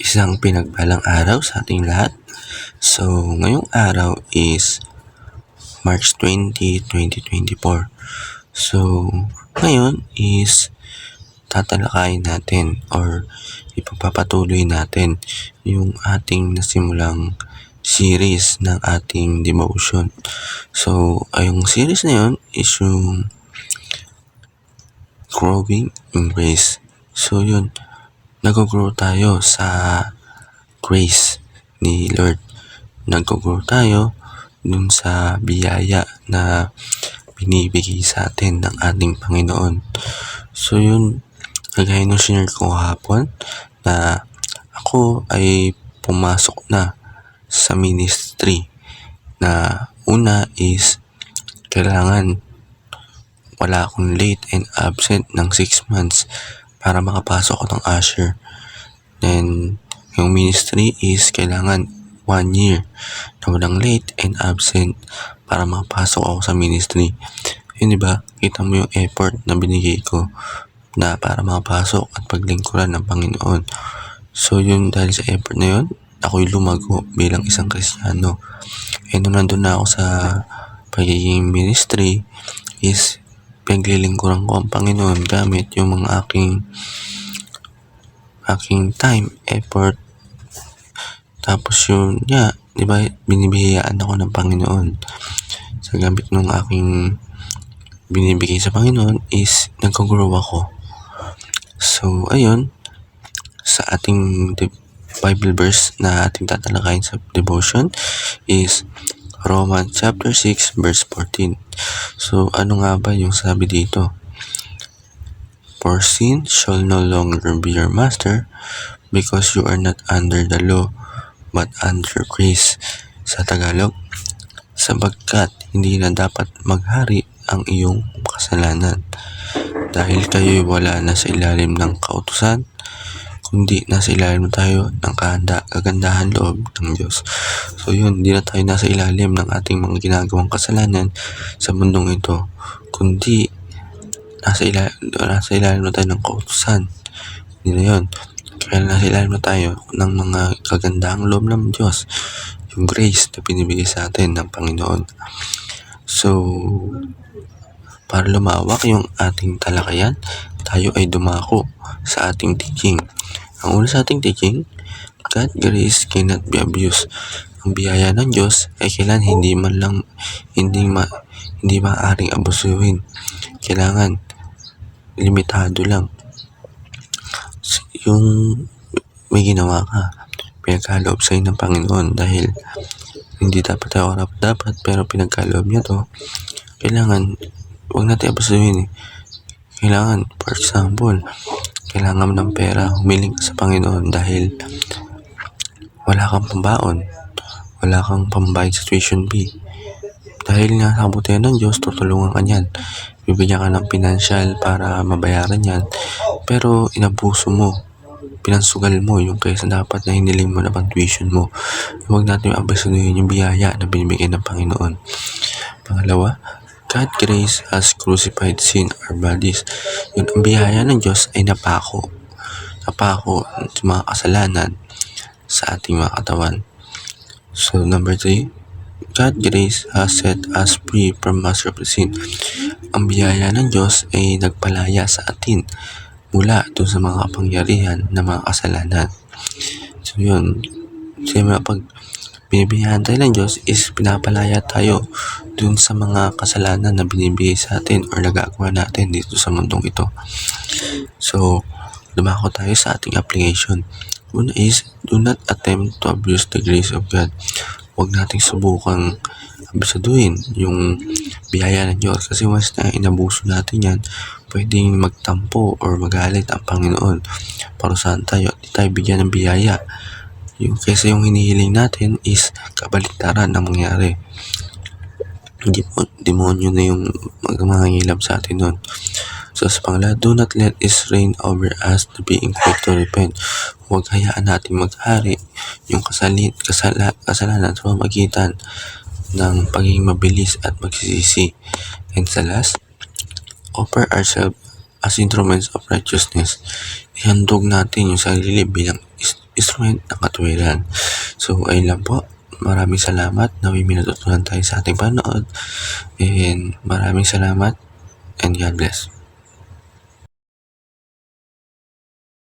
Isang pinagpalang araw sa ating lahat. So, ngayong araw is March 20, 2024. So, ngayon is tatalakayin natin or ipagpapatuloy natin yung ating nasimulang series ng ating devotion. So, yung series na yun is yung Growing in Grace. So, yun, nag-grow tayo sa grace ni Lord. Nag-grow tayo dun sa biyaya na binibigay sa atin ng ating Panginoon. So yun, kagaya nung sinare ko kahapon na ako ay pumasok na sa ministry na una is kailangan wala akong late and absent ng 6 months para makapasok ako ng usher. Then, yung ministry is kailangan 1 year na walang late and absent para makapasok ako sa ministry. Yun, diba? Kita mo yung effort na binigay ko na para makapasok at paglingkuran ng Panginoon. So, yun, dahil sa effort na yun, ako'y lumago bilang isang Kristiyano. And nung nandun na ako sa pagiging ministry is pinaglilingkuran ko ang Panginoon gamit yung mga aking time, effort. Tapos yun, di ba, binibigyan ako ng Panginoon. Sa gamit ng aking binibigay sa Panginoon is nag-grow ako. So, ayun, sa ating Bible verse na ating tatalakayin sa devotion is Romans chapter 6 verse 14. So, ano nga ba yung sabi dito? For sin shall no longer be your master because you are not under the law but under grace. Sa Tagalog, sabagkat hindi na dapat maghari ang iyong kasalanan dahil kayo'y wala na sa ilalim ng kautusan kundi nasa ilalim tayo ng kagandahan loob ng Diyos. So yun, hindi na tayo nasa ilalim ng ating mga ginagawang kasalanan sa mundong ito, kundi nasa ilalim na tayo ng kautusan. Hindi na yun. Kaya nasa ilalim na tayo ng mga kagandahang loob ng Diyos, yung grace na pinibigay sa atin ng Panginoon. So, para lumawak yung ating talakayan, tayo ay dumako sa ating teaching. Ang una sa ating teaching, God's grace cannot be abused. Ang biyaya ng Diyos ay kailan hindi maaaring abusuhin. Kailangan limitado lang. Yung may ginawa ka, pinagkaloob sa'yo ng Panginoon dahil hindi dapat tayo dapat pero pinagkaloob niya to. Kailangan, huwag natin abusuhin. Kailangan, for example, kailangan ng pera, humiling ka sa Panginoon dahil wala kang pambaon, wala kang pambayad sa tuition fee. Dahil nga sa kabutihan ng Diyos, tutulungan ka niyan. Bibigyan ka ng financial para mabayaran yan. Pero inabuso mo, pinansugal mo yung kaysa dapat na hiniling mo na pang tuition mo. Huwag natin abusuhin yung biyaya na binibigay ng Panginoon. Pangalawa, God's grace has crucified sin our bodies. Yung ang biyaya ng Diyos ay napako sa mga kasalanan sa ating mga katawan. So, number 3, God's grace has set us free from master of sin. Ang biyaya ng Diyos ay nagpalaya sa atin mula doon sa mga kapangyarihan na mga kasalanan. So, yun. Siyempre, pag binibiyahan tayo ng Diyos is pinapalaya tayo dun sa mga kasalanan na binibigay sa atin or nagagawa natin dito sa mundong ito. So, lumako tayo sa ating application. Una is, do not attempt to abuse the grace of God. Huwag nating subukang abusaduhin yung biyaya ng Diyos kasi once na inabuso natin yan, pwedeng magtampo or magalit ang Panginoon. Parusahan tayo at di tayo bigyan ng biyaya. Yung kaysa yung hinihiling natin is kabaliktaran na mangyari. Demonyo na yung magmangangilab sa atin nun. So sa pangalawa, do not let this reign over us to being quick to repent. Huwag hayaan natin maghari yung kasalanan sa pamagitan ng pagiging mabilis at magsisisi. And sa last, offer ourselves as instruments of righteousness. ihandog natin yung sarili bilang instrument ng katuwiran. So, ayun lang po. Maraming salamat. Naway may natutunan tayo sa ating panood. And maraming salamat and God bless.